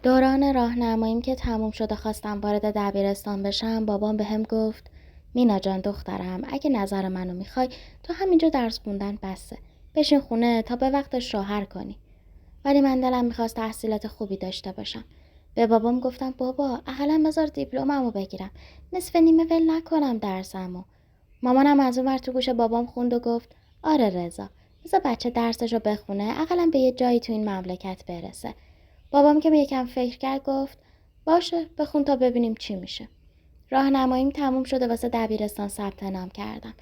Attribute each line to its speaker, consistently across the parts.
Speaker 1: دوران راهنماییم که تموم شد و خواستم وارد دبیرستان بشم، بابام بهم گفت مینا جان دخترم، اگه نظر منو میخوای تو همینجا درس خوندن بسه. بشین خونه تا به وقت شوهر کنی. ولی من دلم میخواست تحصیلات خوبی داشته باشم. به بابام گفتم بابا اقلا بذار دیپلممو بگیرم، نصف نیمه ول نکنم درسمو. مامانم از اون ور تو گوش بابام خوند و گفت آره رضا، بذار بچه درسشو بخونه، اقلا به یه جایی تو این مملکت برسه. بابام که به یکم فکر کرد گفت باشه بخون تا ببینیم چی میشه. راهنماییم تموم شده واسه دبیرستان ثبت نام کردم.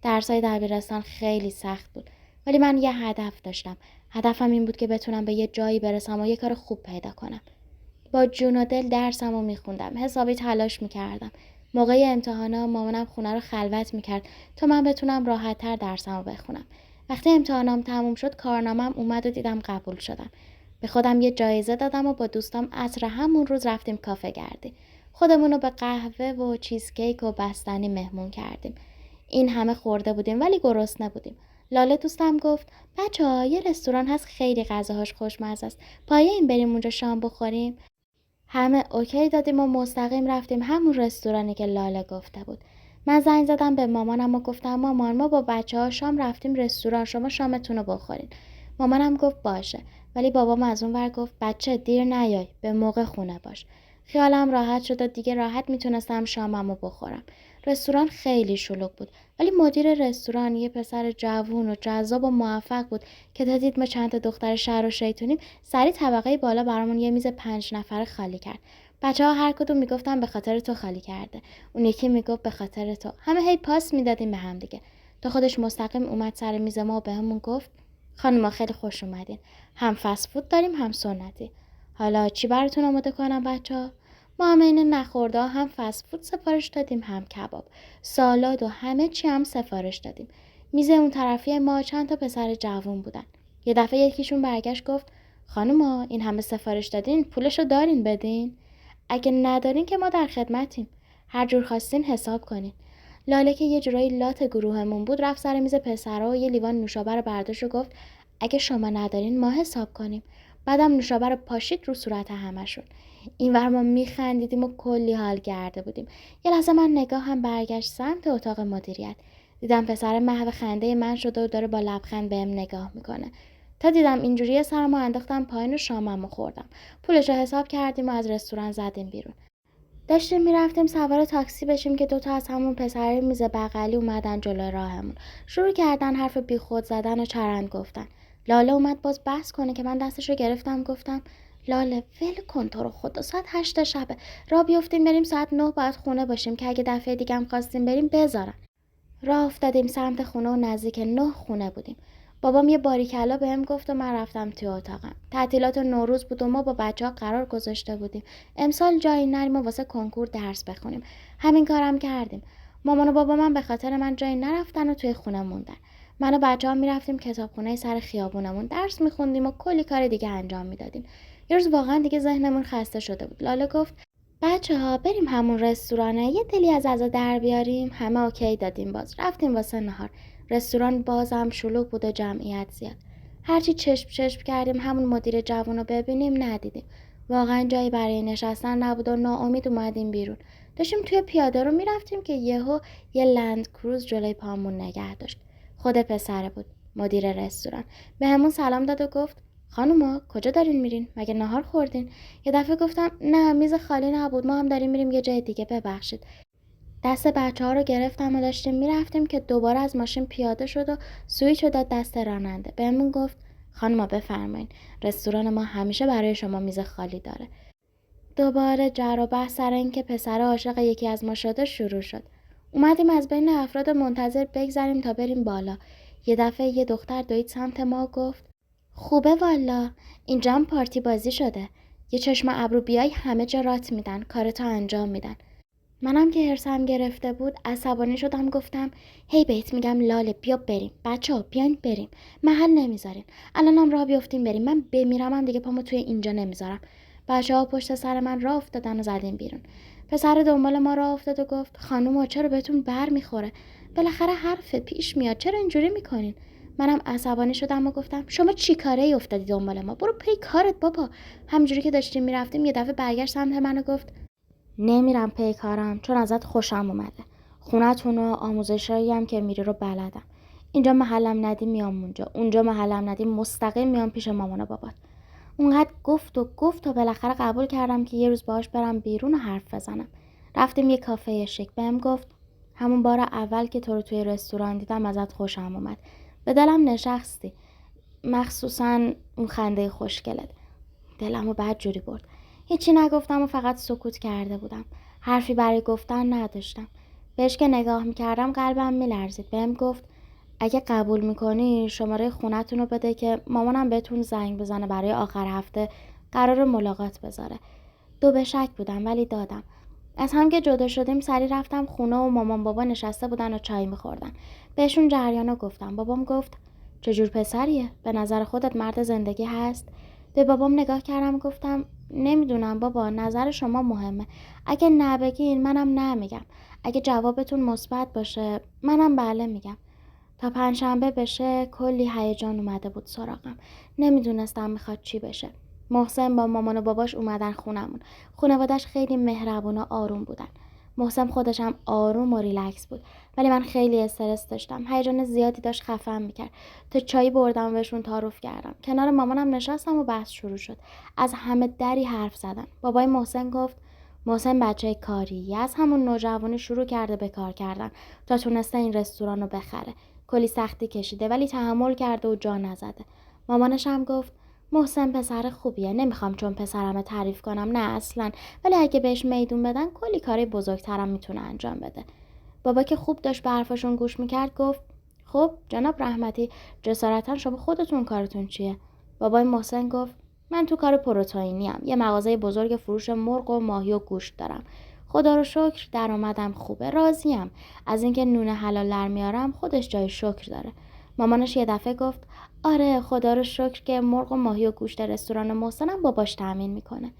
Speaker 1: درسای دبیرستان خیلی سخت بود، ولی من یه هدف داشتم. هدفم این بود که بتونم به یه جایی برسم و یه کار خوب پیدا کنم. با جون و دل درسمو میخوندم، حسابی تلاش میکردم. موقع امتحانا مامانم خونه رو خلوت میکرد تا من بتونم راحت‌تر درسمو بخونم. وقتی امتحانام تموم شد کارنامه‌م اومد و دیدم قبول شدم. به خودم یه جایزه دادم و با دوستام عصر همون روز رفتیم کافه گردی. خودمونو به قهوه و چیزکیک و بستنی مهمون کردیم. این همه خورده بودیم ولی گرسنه بودیم. لاله دوستم گفت بچه‌ها یه رستوران هست خیلی غذاهاش خوشمزه است. پایین بریم اونجا شام بخوریم. همه اوکی دادیم و مستقیم رفتیم همون رستورانی که لاله گفته بود. من زنگ زدم به مامانم و گفتم مامان ما با بچه‌ها شام رفتیم رستوران، شما شامتون رو بخورین. مامانم گفت باشه، ولی بابام از اون ور گفت بچه دیر نیای، به موقع خونه باش. خیالم راحت شد و دیگه راحت میتونستم شاممو بخورم. رستوران خیلی شلوغ بود، ولی مدیر رستوران یه پسر جوون و جذاب و موفق بود که تا دید ما چند تا دختر شهر و شیطونیم، سریع طبقه بالا برامون یه میز 5 نفره خالی کرد. بچه‌ها هر کدوم میگفتن به خاطر تو خالی کرده. اون یکی میگفت به خاطر تو. همه هی پاس میدادیم به هم دیگه. تا خودش مستقیم اومد سر میز ما و بهمون گفت خانوما خیلی خوش اومدین. هم فست فود داریم هم سنتی. حالا چی براتون آماده کنم بچه‌ها؟ ما هم این نخورده هم فست فود سفارش دادیم هم کباب، سالاد و همه چی هم سفارش دادیم. میز اون طرفی ما چند تا پسر جوون بودن. یه دفعه یکیشون برگشت گفت خانوما این همه سفارش دادین، پولشو دارین بدین؟ اگه ندارین که ما در خدمتیم. هر جور خواستین حساب کنین. لاله که یه جورایی لات گروهمون بود رفت سر میز پسرا و یه لیوان نوشابه رو برداشت و گفت اگه شما ندارین ما حساب کنیم. بعدم نوشابه رو پاشید رو صورت همشون. اینور ما میخندیدیم و کلی حال کرده بودیم. یه لحظه من نگاهم برگشت سمت اتاق مدیریت. دیدم پسر محو خنده من شده و داره با لبخند بهم نگاه میکنه. تا دیدم اینجوری سرمو انداختم پایین و شاممو خوردم. پولشو حساب کردیم و از رستوران زدیم بیرون. داشتیم میرفتیم سوار تاکسی بشیم که دوتا از همون پسرای میز بغلی اومدن جلو راهمون. شروع کردن حرف بیخود زدن و چرند گفتن. لاله اومد باز بحث کنه که من دستشو گرفتم گفتم لاله ول کن تو رو خدا، ساعت 8 شبه، راه بیفتیم بریم ساعت 9 باید خونه باشیم که اگه دفعه دیگه هم خواستیم بریم بذارن. راه افتادیم سمت خونه و نزدیک 9 خونه بودیم. بابام یه باریکلا بهم گفت و من رفتم توی اتاقم. تعطیلات نوروز بود و ما با بچه‌ها قرار گذاشته بودیم امسال جایی نریم و واسه کنکور درس بخونیم. همین کارم کردیم. مامان و بابا من به خاطر من جایی نرفتن و توی خونه موندن. من و بچه‌ها میرفتیم کتابخونه سر خیابونمون درس میخوندیم و کلی کار دیگه انجام میدادیم. یه روز واقعا دیگه ذهنمون خسته شده بود. لاله گفت بچه‌ها بریم همون رستورانه یه دلی از غذا در بیاریم. همه اوکی دادیم. باز رفتیم واسه نهار. رستوران بازم شلوغ بود و جمعیت زیاد. هرچی چشم کردیم همون مدیر جوون رو ببینیم ندیدیم. واقعا جایی برای نشستن نبود و ناامید اومدیم بیرون. داشتیم توی پیاده رو میرفتیم که یهو یه لند کروز جلوی پامون نگه داشت. خود پسره بود، مدیر رستوران. بهمون سلام داد و گفت خانوما کجا دارین میرین؟ مگه نهار خوردین؟ یه دفعه گفتم نه میز خالی نبود، ما هم داریم میریم یه جای دیگه، ببخشید. دست بچه‌ها رو گرفتم و داشتیم میرفتیم که دوباره از ماشین پیاده شد و سویچ رو داد دست راننده. بهمون گفت خانوما بفرمایین، رستوران ما همیشه برای شما میز خالی داره. دوباره جر و بحث سر این که پسر عاشق یکی از ما شده شروع شد. اومدیم از بین افراد منتظر بگذریم تا بریم بالا. یه دفعه یه دختر دوید سمت ما و گفت خوبه والا، اینجا هم پارتی بازی شده. یه چشم ابرو بیای همه جا رات میدن، کارتو انجام میدن. منم که حرصم گرفته بود عصبانی شدم گفتم هی بهت میگم لاله بیا بریم، بچه‌ها بیاین بریم، محل نمیذارین، الانم راه بیافتیم بریم، من بمیرم هم دیگه پامو توی اینجا نمیذارم. بچه‌ها پشت سر من راه افتادن و زدیم بیرون. پسر دنبال ما راه افتاد و گفت خانوما چرا بهتون بر میخوره؟ بالاخره حرف پیش میاد، چرا اینجوری میکنین؟ منم عصبانی شدم و گفتم شما چی کاره ای افتادی دنبال ما؟ برو پی کارت بابا. همینجوری که داشتیم میرفتیم یه دفعه برگشت سمت من و گفت نمیرم پی کارم چون ازت خوشم اومده. خونتون و آموزشایی هم که میری رو بلدم. اینجا محلم ندی میام اونجا محلم ندی مستقیم میام پیش مامان و بابات. اونقدر گفت و بالاخره قبول کردم که یه روز باهاش برم بیرون و حرف بزنم. رفتیم یه کافه شیک. بهم گفت همون بار اول که تو رو توی رستوران دیدم ازت خوشم اومد. به دلم نشستی. مخصوصا اون خنده خوشگلت. دلمو بد جوری برد. هیچی نگفتم و فقط سکوت کرده بودم. حرفی برای گفتن نداشتم. بهش که نگاه میکردم قلبم میلرزید. بهم گفت اگه قبول میکنی شماره خونتون رو بده که مامانم بهتون زنگ بزنه برای آخر هفته قرار ملاقات بذاره. دو به شک بودم ولی دادم. از هم که جدا شدیم سری رفتم خونه و مامان بابا نشسته بودن و چای میخوردن. بهشون جریانو گفتم. بابام گفت چجور پسریه؟ به نظر خودت مرد زندگی هست؟ به بابام نگاه کردم گفتم نمیدونم بابا، نظر شما مهمه. اگه نبگین منم نمیگم. اگه جوابتون مثبت باشه منم بله میگم. تا پنجشنبه بشه کلی هیجان اومده بود سراغم. نمیدونستم میخواد چی بشه. محسن با مامان و باباش اومدن خونمون. خانوادش خیلی مهربون و آروم بودن. محسن خودش هم آروم و ریلکس بود، ولی من خیلی استرس داشتم. هیجان زیادی داشت خفم میکرد. تا چایی بردم و بهشون تعارف کردم. کنار مامانم نشستم و بحث شروع شد. از همه دری حرف زدن. بابای محسن گفت محسن بچه کاری از همون نوجوانی شروع کرده به کار کردن تا تونسته این رستوران رو بخره. کلی سختی کشیده ولی تحمل کرده و جا نزده. مامانش هم گفت محسن پسر خوبیه. نمیخوام چون پسرمه تعریف کنم، نه اصلا، ولی اگه بهش میدون بدن کلی کاری بزرگترم میتونه انجام بده. بابا که خوب داشت به حرفاشون گوش میکرد گفت خب جناب رحمتی جسارتا شما خودتون کارتون چیه؟ بابای محسن گفت من تو کار پروتئینیم. یه مغازه بزرگ فروش مرغ و ماهی و گوشت دارم. خدا رو شکر درآمدم خوبه. راضیم. از اینکه نون حلال در میارم خودش جای شکر داره. مامانش یه دفعه گفت آره خدا رو شکر که مرغ و ماهی و گوشت رستوران محسنم باباش تامین میکنه.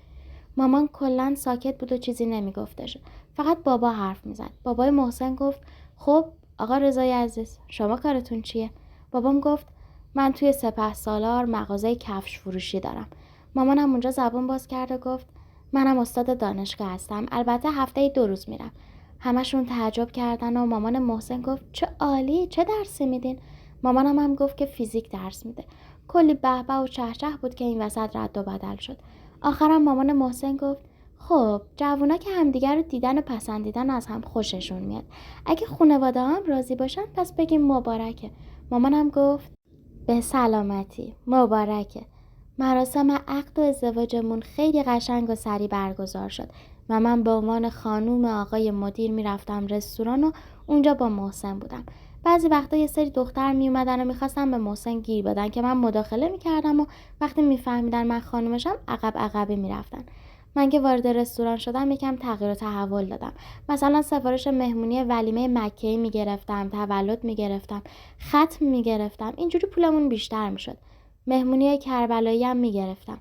Speaker 1: مامان کلا ساکت بود و چیزی نمیگفتش. فقط بابا حرف میزد. بابای محسن گفت خب آقا رضای عزیز شما کارتون چیه؟ بابام گفت من توی سپهسالار مغازه کفش فروشی دارم. مامانم اونجا زبون باز کرد و گفت منم استاد دانشگاه هستم. البته هفته 2 روز میرم. همشون تعجب کردن و مامان محسن گفت چه عالی، چه درسی میدین؟ مامانم هم گفت که فیزیک درس میده. کلی بهبه و چهچه بود که این وسط رد و بدل شد. آخرم مامان محسن گفت خب جوونا که همدیگر رو دیدن و پسندیدن از هم خوششون میاد. اگه خانواده هم راضی باشن پس بگیم مبارکه. مامانم گفت به سلامتی، مبارکه. مراسم عقد و ازدواجمون خیلی قشنگ و سریع برگزار شد و من به عنوان خانوم آقای مدیر میرفتم رستوران و اونجا با محسن بودم. بعضی وقتا یه سری دختر می اومدن و میخواستن به محسن گیر بدن که من مداخله میکردم و وقتی میفهمیدن من خانومشم عقبی میرفتن. من که وارد رستوران شدم یکم تغییر و تحول دادم. مثلا سفارش مهمونی ولیمه مکه‌ای میگرفتم، تولد میگرفتم، ختم میگرفتم. اینجوری پولمون بیشتر میشد. مهمونی کربلایی هم میگرفتم.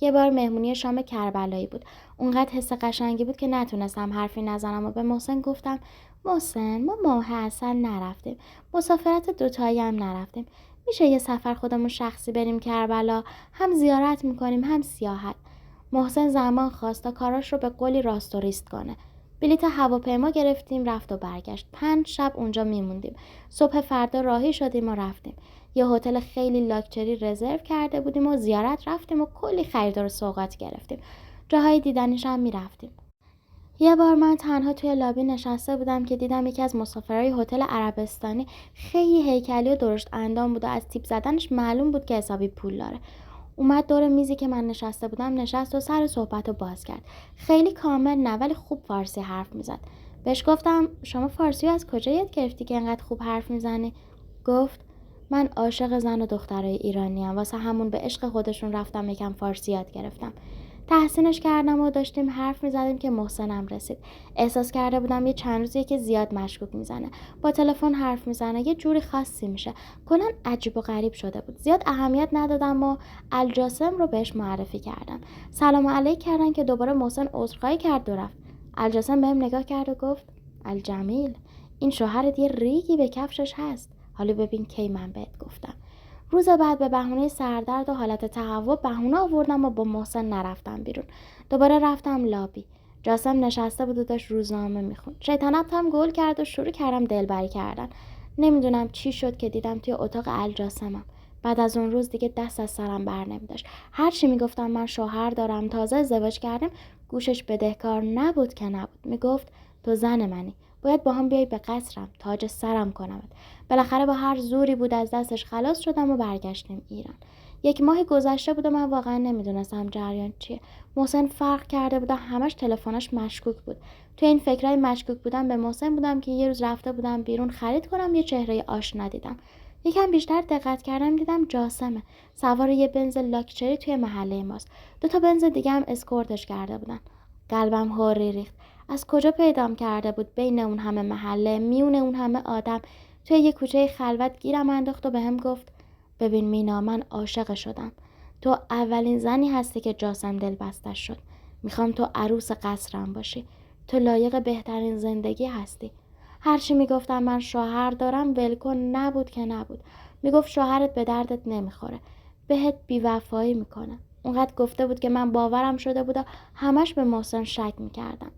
Speaker 1: یه بار مهمونی شام کربلایی بود. اونقدر حس قشنگی بود که نتونستم حرفی نزنم و به محسن گفتم محسن ما ماه عسل نرفتیم. مسافرت دوتایی هم نرفتیم. میشه یه سفر خودمون شخصی بریم کربلا؟ هم زیارت میکنیم هم سیاحت. محسن زمان خواست تا کاراش رو به قولی راستوریست کنه. بلیط هواپیما گرفتیم رفت و برگشت. 5 شب اونجا میموندیم. صبح فردا راهی شدیم و رفتیم. یه هتل خیلی لاکچری رزرو کرده بودیم و زیارت رفتیم و کلی خرید و سوغات گرفتیم. جاهای دیدنیش هم میرفتیم. یه بار من تنها توی لابی نشسته بودم که دیدم یکی از مسافرای هتل عربستانی خیلی هیکلی و درشت اندام بود و از تیپ زدنش معلوم بود که حسابی پول داره. اومد دور میزی که من نشسته بودم نشست و سر صحبت رو باز کرد. خیلی کامل نه ولی خوب فارسی حرف میزد. بهش گفتم شما فارسی رو از کجا یاد گرفتی که اینقدر خوب حرف میزنی؟ گفت من عاشق زن و دخترای ایرانیم. واسه همون به عشق خودشون رفتم یکم فارسی یاد گرفتم. تحسینش کردم و داشتیم حرف میزدیم که محسنم رسید. احساس کرده بودم یه چند روزیه که زیاد مشکوک میزنه. با تلفن حرف میزنه، یه جوری خاصی میشه. کلاً عجیب و غریب شده بود. زیاد اهمیت ندادم و الجاسم رو بهش معرفی کردم. سلام علیک کردن که دوباره محسن عذرخواهی کرد و رفت. الجاسم بهم نگاه کرد و گفت الجمیل این شوهرت یه ریگی به کفشش هست. حالا ببین کی من بهت گفتم. روز بعد به بهونه سردرد و حالت تهوع بهونه آوردم و با محسن نرفتم بیرون. دوباره رفتم لابی. جاسم نشسته بود و داشت روزنامه میخوند. شیطنتم گل کرد و شروع کردم دلبری کردن. نمیدونم چی شد که دیدم توی اتاق الجاسمم. بعد از اون روز دیگه دست از سرم بر نمی‌داشت. هر چی میگفتم من شوهر دارم، تازه ازدواج کردیم، گوشش بدهکار نبود که نبود. میگفت تو زن منی، باید با هم بیای به قصرم، تاج سرم کنمت. بالاخره با هر زوری بود از دستش خلاص شدم و برگشتیم ایران. 1 ماه گذشته بود و من واقعا نمیدونستم جریان چیه. محسن فرق کرده بود و همش تلفنش مشکوک بود. تو این فکرای مشکوک بودم به محسن بودم که یه روز رفته بودم بیرون خرید کنم، یه چهره آشنا دیدم. یکم بیشتر دقت کردم دیدم جاسمه، سوار یه بنز لاکچری توی محله ماست. 2 تا بنز دیگه هم اسکورتش کرده بودن. قلبم هوری ریخت. از کجا پیدام کرده بود بین اون همه محله، میون اون همه آدم، توی یه کوچه خلوت گیرم انداخت و بهم گفت ببین مینا، من عاشق شدم. تو اولین زنی هستی که جاسم دل بستش شد. میخوام تو عروس قصرم باشی. تو لایق بهترین زندگی هستی. هرچی میگفتم من شوهر دارم ولکن نبود که نبود. میگفت شوهرت به دردت نمیخوره، بهت بیوفایی میکنه. اونقدر گفته بود که من باورم شده بود و همش به محسن شک میکردم.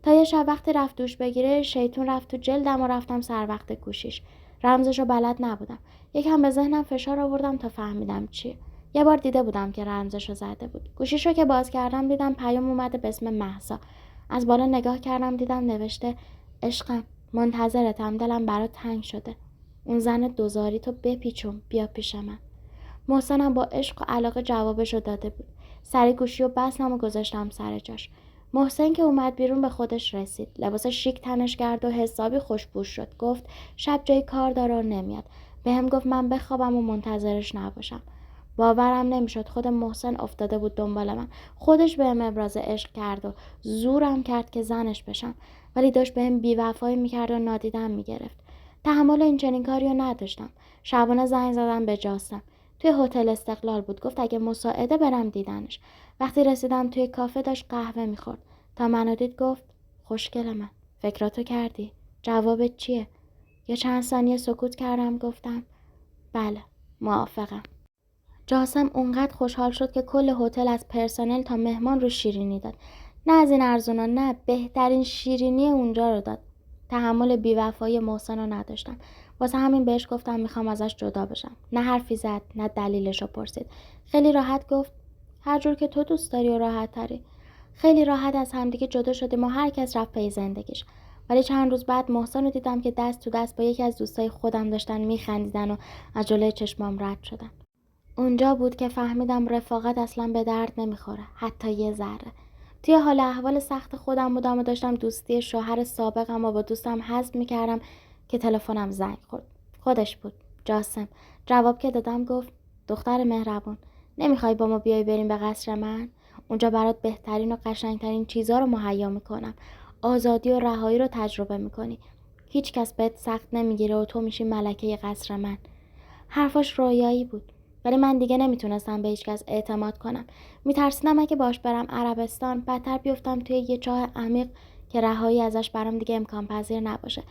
Speaker 1: تا یه شب وقتی رفت دوش بگیره، شیطون رفت تو جلدم و رفتم سر وقت گوشیش. رمزشو بلد نبودم. یکم به ذهنم فشار آوردم تا فهمیدم چیه. یه بار دیده بودم که رمزشو زده بود. گوشیشو که باز کردم دیدم پیام اومده به اسم مهسا. از بالا نگاه کردم دیدم نوشته عشقم، منتظرتم، دلم برات تنگ شده. اون زن دوزاری تو بپیچون، بیا پیش من. محسنم با عشق و علاقه جوابشو داده بود. سری گوشی و بستم و گذاشتم سر جاش. محسن که اومد بیرون به خودش رسید. لباس شیک تنش کرد و حسابی خوشبو شد. گفت شب جای کار داره و نمیاد. بهم گفت من بخوابم و منتظرش نباشم. باورم نمیشد خود محسن افتاده بود دنبال من. خودش بهم ابراز عشق کرد و زورم کرد که زنش بشم. ولی داشت بهم بی‌وفایی میکرد و نادیدم میگرفت. تحمل این چنین کاریو نداشتم. شبانه زنگ زدم به جاسم. توی هتل استقلال بود. گفت اگه مساعده برم دیدنش. وقتی رسیدم توی کافه داشت قهوه میخورد. تا منو دید گفت خوشگل من، فکراتو کردی؟ جوابت چیه؟ یه چند ثانیه سکوت کردم، گفتم بله، موافقم. جاسم اونقدر خوشحال شد که کل هتل از پرسنل تا مهمان رو شیرینی داد. نه از این ارزونا، نه، بهترین شیرینی اونجا رو داد. تحمل بی‌وفایی محسن رو نداشتم. واسه همین بهش گفتم میخوام ازش جدا بشم. نه حرفی زد، نه دلیلش رو پرسید. خیلی راحت گفت هر جور که تو دوست داری و راحت تری. خیلی راحت از همدیگه جدا شدیم و هر کس رفت پی زندگیش. ولی چند روز بعد محسن رو دیدم که دست تو دست با یکی از دوستای خودم داشتن میخندیدن و از جلوی چشمام رد شدن. اونجا بود که فهمیدم رفاقت اصلا به درد نمیخوره، حتی یه ذره. توی حال احوال سخت خودم بودم و داشتم دوستی شوهر سابقم و با دوستم حذف میکردم که تلفنم زنگ خورد. خودش بود، جاسم. جواب که دادم گفت دختر مهربون، نمیخوای با ما بیای بریم به قصر من؟ اونجا برات بهترین و قشنگترین چیزا رو مهیا میکنم. آزادی و رهایی رو تجربه میکنی. هیچ کس بهت سخت نمیگیره و تو میشی ملکه قصر من. حرفاش رویایی بود. ولی من دیگه نمیتونستم به هیچ کس اعتماد کنم. میترسیدم اگه باش برم عربستان بدتر بیفتم توی یه چاه عمیق که رهایی ازش برام دیگه امکان پذیر نباشه.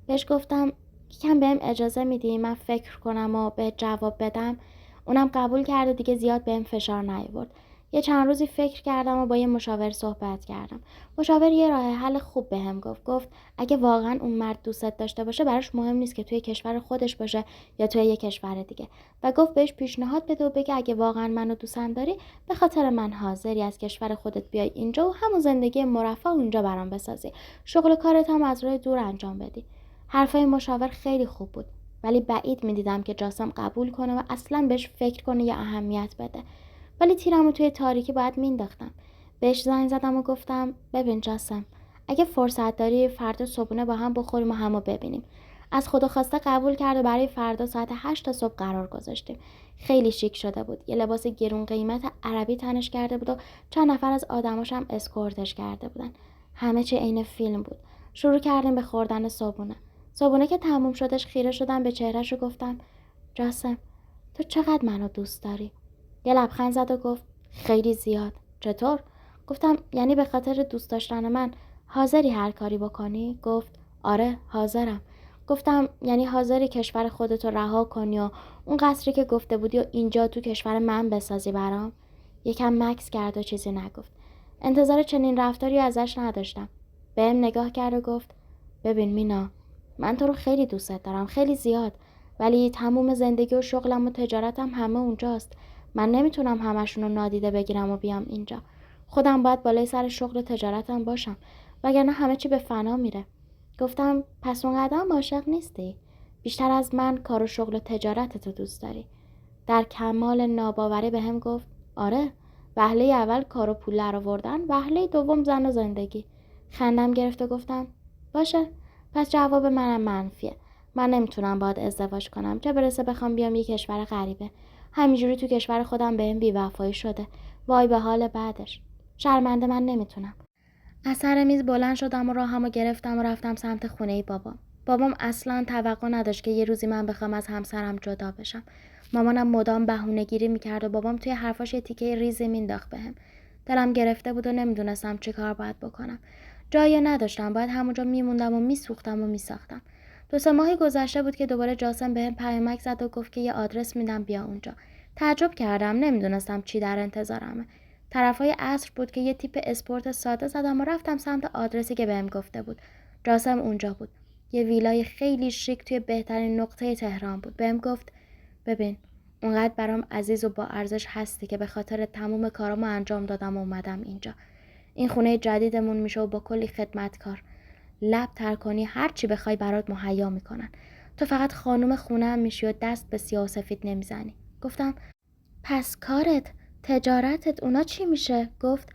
Speaker 1: بهش گفتم یکم بهم اجازه میدی من فکر کنم و به جواب بدم. اونم قبول کرد و دیگه زیاد بهم فشار نیاورد. یه چند روزی فکر کردم و با یه مشاور صحبت کردم. مشاور یه راه حل خوب بهم گفت اگه واقعا اون مرد دوست داشته باشه براش مهم نیست که توی کشور خودش باشه یا توی یه کشور دیگه. و گفت بهش پیشنهاد بده و بگه اگه واقعا منو دوستم داری به خاطر من حاضری از کشور خودت بیای اینجا و همون زندگی مرفه اونجا برام بسازی. شغل کارت هم از راه دور انجام بدی. حرفای مشاور خیلی خوب بود. ولی بعید میدیدم که جاسم قبول کنه و اصلا بهش فکر کنه یا اهمیت بده. ولی تیرمو توی تاریکی باید مینداختم. بهش زنگ زدم و گفتم ببین جاسم، اگه فرصت داری فردا صبحونه با هم بخوریم و همو ببینیم. از خدا خواسته قبول کرد و برای فردا ساعت 8 تا صبح قرار گذاشتیم. خیلی شیک شده بود. یه لباس گرون قیمت عربی تنش کرده بود و چند نفر از آدماش هم اسکورتش کرده بودن. همه چی عین فیلم بود. شروع کردیم به خوردن صبحونه. صبحونه که تموم شدش خیره شدم به چهرهش و گفتم جاسم، تو چقدر منو دوست داری؟ یه لبخند زد و گفت خیلی زیاد. چطور؟ گفتم یعنی به خاطر دوست داشتن من حاضری هر کاری بکنی؟ گفت آره حاضرم. گفتم یعنی حاضری کشور خودتو رها کنی و اون قصری که گفته بودی و اینجا تو کشور من بسازی برام؟ یکم مکث کرد و چیزی نگفت. انتظار چنین رفتاری ازش نداشتم. بهم نگاه کرد و گفت ببین مینا، من تو رو خیلی دوست دارم، خیلی زیاد، ولی تموم زندگی و شغلم و تجارتم همه اونجاست. من نمیتونم همشون رو نادیده بگیرم و بیام اینجا. خودم باید بالای سر شغل و تجارتم باشم، وگرنه همه چی به فنا میره. گفتم پس اونقدر هم عاشق نیستی؟ بیشتر از من کار و شغل و تجارتتو دوست داری؟ در کمال ناباوری بهم گفت آره، وهله اول کار و پول درآوردن، وهله دوم زن و زندگی. خندم گرفت و گفتم باشه، پس جواب منم منفیه. من نمیتونم باهات ازدواج کنم، چه برسه بخوام بیام یه کشور غریبه. همینجوری تو کشور خودم بهم بی‌وفایی شده. وای به حال بعدش. شرمنده من نمیتونم. از سر میز بلند شدم و راهمو گرفتم و رفتم سمت خونه بابام. بابام اصلاً توقع نداشت که یه روزی من بخوام از همسرم جدا بشم. مامانم مدام بهونه‌گیری میکرد و بابام توی حرفاش یه تیکه ریزی مینداخت بهم. دلم گرفته بود و نمیدونستم چی کار باید بکنم. جایی نداشتم، باید همونجا میموندم و میسوختم و میساختم. 2-3 ماهی گذشته بود که دوباره جاسم بهم پیامک زد و گفت که یه آدرس میدم بیا اونجا. تعجب کردم، نمیدونستم چی در انتظارمه. طرفای عصر بود که یه تیپ اسپورت ساده زدم و رفتم سمت آدرسی که بهم گفته بود. جاسم اونجا بود. یه ویلای خیلی شیک توی بهترین نقطه تهران بود. بهم گفت ببین، اونقدر برام عزیز و با ارزش هستی که به خاطر تموم کارامو انجام دادم و اومدم اینجا. این خونه جدیدمون میشه و با کلی خدمتکار. لب تر کنی هر چی بخوای برات مهیا میکنن. تو فقط خانم خونه هم میشی و دست به سیاه و سفید نمیزنی. گفتم پس کارت، تجارتت، اونا چی میشه؟ گفت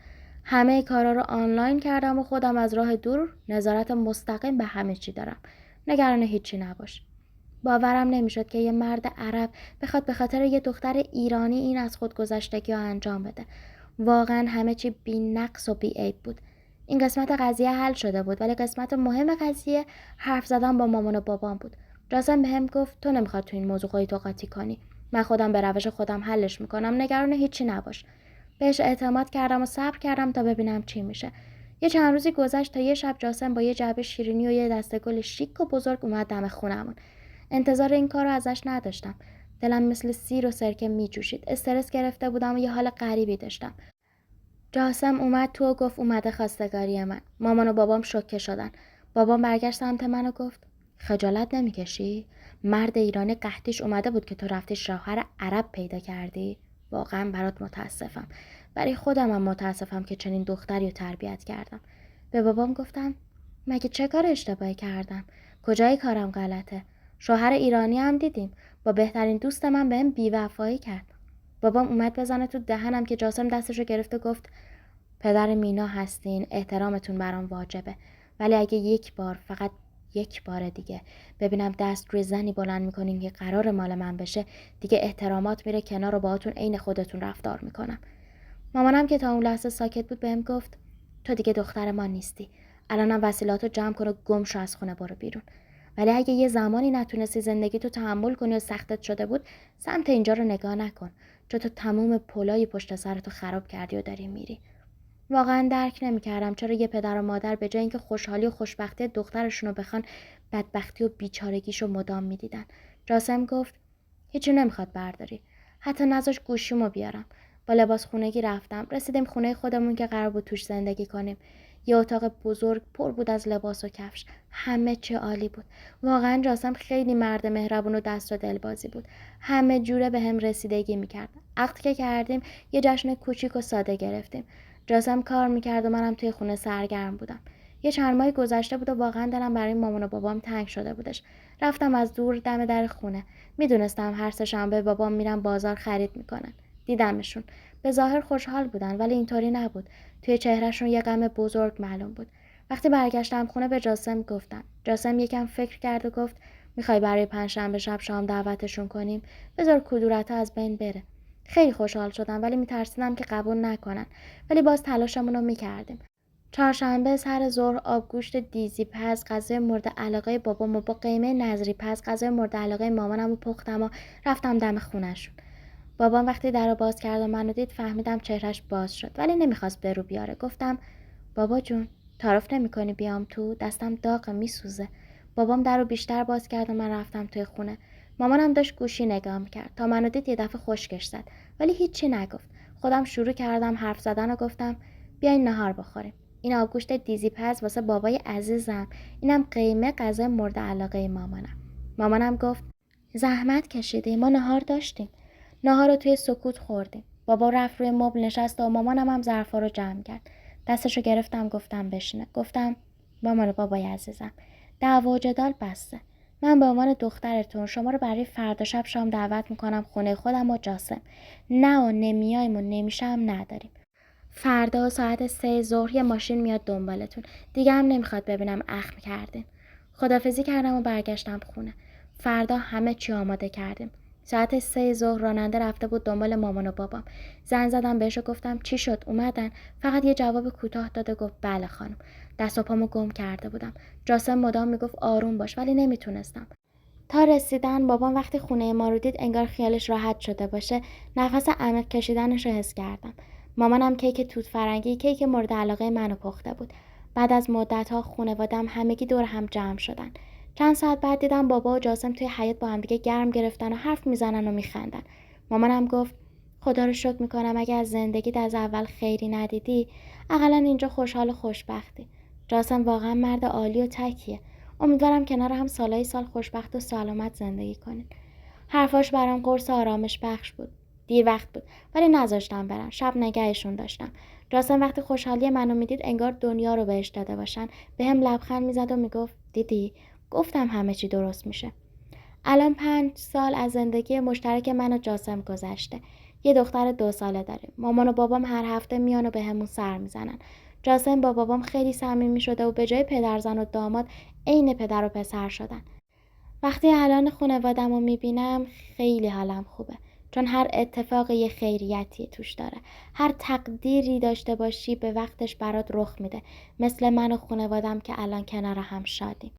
Speaker 1: همه کارا رو آنلاین کردم و خودم از راه دور نظارت مستقیم به همه چی دارم. نگران هیچی نباش. باورم نمیشد که یه مرد عرب بخواد به خاطر یه دختر ایرانی این از خودگذشتگی رو انجام بده. واقعا همه چی بی نقص و بی عیب بود. این قسمت قضیه حل شده بود، ولی قسمت مهم قضیه حرف زدن با مامان و بابام بود. جاسم بهم گفت تو نمیخواد تو این موضوع خودتو قاطی کنی. من خودم به روش خودم حلش میکنم، نگران هیچی نباش. بهش اعتماد کردم و صبر کردم تا ببینم چی میشه. یه چند روزی گذشت تا یه شب جاسم با یه جعبه شیرینی و یه دسته گل شیک و بزرگ اومد دم خونمون. انتظار این کارو ازش نداشتم. دلم مثل سیر و سرکه میجوشید. استرس گرفته بودم و یه حال غریبی داشتم. جاسم اومد تو و گفت اومده خواستگاری من. مامان و بابام شوکه شدن. بابام برگشت سمت من و گفت خجالت نمیکشی؟ مرد ایرانی قحطیش اومده بود که تو رفتی شوهر عرب پیدا کردی؟ واقعا برات متاسفم. برای خودم هم متاسفم که چنین دختری رو تربیت کردم. به بابام گفتم مگه چه کار اشتباهی کردم؟ کجای کارم غلطه؟ شوهر ایرانی هم دیدیم. با بهترین دوست من بهم بی‌وفایی کرد. بابام اومد بزنه تو دهنم که جاسم دستشو گرفت و گفت پدر مینا هستین، احترامتون برام واجبه، ولی اگه یک بار، فقط یک بار دیگه ببینم دست روی زنی بلند میکنین که قرار مال من بشه، دیگه احترامات میره کنار و باهاتون عین خودتون رفتار میکنم. مامانم که تا اون لحظه ساکت بود بهم گفت تو دیگه دختر ما نیستی. الانم وسیلاتو جمع کن و گم شو از خونه برو بیرون. ولی اگه یه زمانی نتونستی زندگی تو تحمل کنی و سختت شده بود، سمت اینجا رو نگاه نکن، چون تو تموم پلای پشت سرتو خراب کردی و داری میری. واقعا درک نمی‌کردم چرا یه پدر و مادر به جای اینکه خوشحالی و خوشبختی دخترشون رو بخوان، بدبختی و بیچارگیشو مدام میدیدن. جاسم گفت هیچی نمیخواد برداری. حتی نذاش گوشیمو بیارم. با لباس خونگی رفتم. رسیدیم خونه خودمون که قرار بود توش زندگی کنیم. یه اتاق بزرگ پر بود از لباس و کفش. همه چی عالی بود. واقعا جاسم خیلی مرد مهربون و دست و دلبازی بود. همه جوره به هم رسیدگی میکرد. عقد که کردیم یه جشن کوچیک و ساده گرفتیم. جاسم کار میکرد و منم توی خونه سرگرم بودم. یه چند ماهی گذشته بود و واقعا دلم برای مامان و بابام تنگ شده بودش. رفتم از دور دم در خونه. میدونستم هر سه شنبه بابام میرن بازار خرید میکنن. دیدمشون. به ظاهر خوشحال بودن، ولی اینطوری نبود. توی چهرهشون یه غم بزرگ معلوم بود. وقتی برگشتم خونه به جاسم گفتم. جاسم یکم فکر کرد و گفت میخوای برای پنجشنبه شب شام دعوتشون کنیم؟ بذار کدورتا از بین بره. خیلی خوشحال شدم، ولی میترسیدم که قبول نکنن. ولی باز تلاشمون رو میکردیم. چهارشنبه سر ظهر آبگوشت دیزی پز غذای مورد علاقه بابام و با قیمه نظری پز غذای مورد علاقه مامانم و پختم و رفتم دم خونه‌شون. بابام وقتی درو باز کرد و منو دید فهمیدم چهرش باز شد، ولی نمیخواست برو بیاره. گفتم بابا جون، تعارف نمی‌کنی بیام تو؟ دستم داغه، میسوزه. بابام در رو بیشتر باز کرد و من رفتم توی خونه. مامانم داشت گوشی نگاه میکرد. تا منو دید یه دفعه خشکش زد ولی هیچی نگفت. خودم شروع کردم حرف زدن و گفتم بیاین نهار بخوریم. این آبگوشت دیزی پز واسه بابای عزیزم، اینم قیمه غذای مورد علاقه مامانم. مامانم گفت زحمت کشیدی، ما نهار داشتیم. نهار رو توی سکوت خوردیم. بابا رفت روی مبل نشست و مامانم هم ظرفا رو جمع کرد. دستشو گرفتم گفتم بشینه. گفتم مامان و بابای عزیزم، دعوا و جدال بسته. من به عنوان دخترتون شما رو برای فردا شب شام دعوت میکنم خونه خودم و جاسم. نه و نمیایم و نمیشم نداریم. فردا ساعت 3 ظهر یه ماشین میاد دنبالتون. دیگه هم نمیخواد ببینم اخم کردین. خدافزی کردم و برگشتم خونه. فردا همه چی آماده کردیم. ساعت 3 ظهر راننده رفته بود دنبال مامان و بابام. زنگ زدم بهش و گفتم چی شد اومدن؟ فقط یه جواب کوتاه داده گفت بله خانم. دست و پامو گم کرده بودم. جاسم مدام میگفت آروم باش ولی نمیتونستم. تا رسیدن بابام وقتی خونه ما رو دید انگار خیالش راحت شده باشه، نفس عمیق کشیدنش رو حس کردم. مامانم کیک توت فرنگی، کیک مورد علاقه منو پخته بود. بعد از مدت‌ها خانواده‌ام همگی دور هم جمع شدن. چند ساعت بعد دیدم بابا و جاسم توی حیاط با هم دیگه گرم گرفتن و حرف میزنن و میخندن. مامانم گفت خدا رو شکر میکنم اگه از زندگیت از اول خیری ندیدی، اقلا اینجا خوشحال و خوشبختی. جاسم واقعا مرد عالی و تکیه. امیدوارم کنار هم سالهای سال خوشبخت و سلامت زندگی کنین. حرفاش برام قرص آرامش بخش بود. دیر وقت بود ولی نذاشتم برن. شب نگهشون داشتم. جاسم وقتی خوشحالی منو میدید انگار دنیا رو بهش داده باشن. بهم لبخند میزد و میگفت دیدی گفتم همه چی درست میشه. الان 5 سال از زندگی مشترک من و جاسم گذشته. یه دختر 2 ساله داریم. مامان و بابام هر هفته میان و بهمون سر میزنن. جاسم با بابام خیلی صمیمی شده و به جای پدرزن و داماد عین پدر و پسر شدن. وقتی الان خانواده‌مو میبینم خیلی حالم خوبه. چون هر اتفاق یه خیریتی توش داره. هر تقدیری داشته باشی به وقتش برات رخ میده. مثل من و خانوادم که الان کنار هم شادیم.